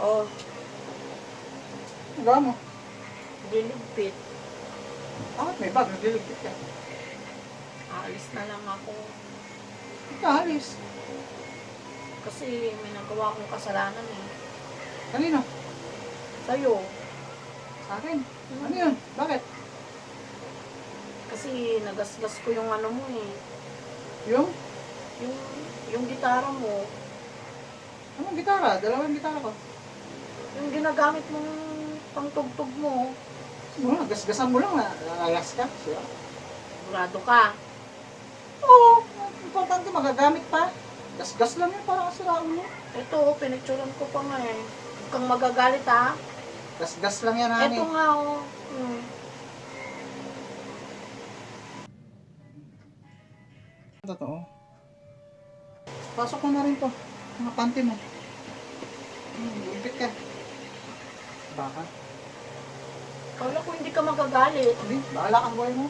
Oh, Nagawa mo. diligpit. Bakit may bag? Nagliligpit ka. Aalis na lang ako. Aalis. Kasi may nagawa akong kasalanan eh. Kanino? Sa'yo. Sa akin. Ano yun? Bakit? Kasi nagasgas ko yung ano mo eh. Yung? Yung, yung gitara mo. Anong gitara? Dalawang gitara ko. Yung ginagamit mong pangtugtog mo. Siguro, gasgasan mo lang na ayas ka. Siya. Sigurado ka. Oo. Importante magagamit pa. Gasgas lang yun para kasiraan mo. Ito, pinicturean ko pa nga eh. Huwag kang magagalit ha. Gasgas lang yan, honey. Ito nga oh. Totoo. Pasok mo na rin to. Mga panty mo. Lupit ka. Baka. Kala ko hindi ka magagalit. Hindi, bahala kang buhay mo.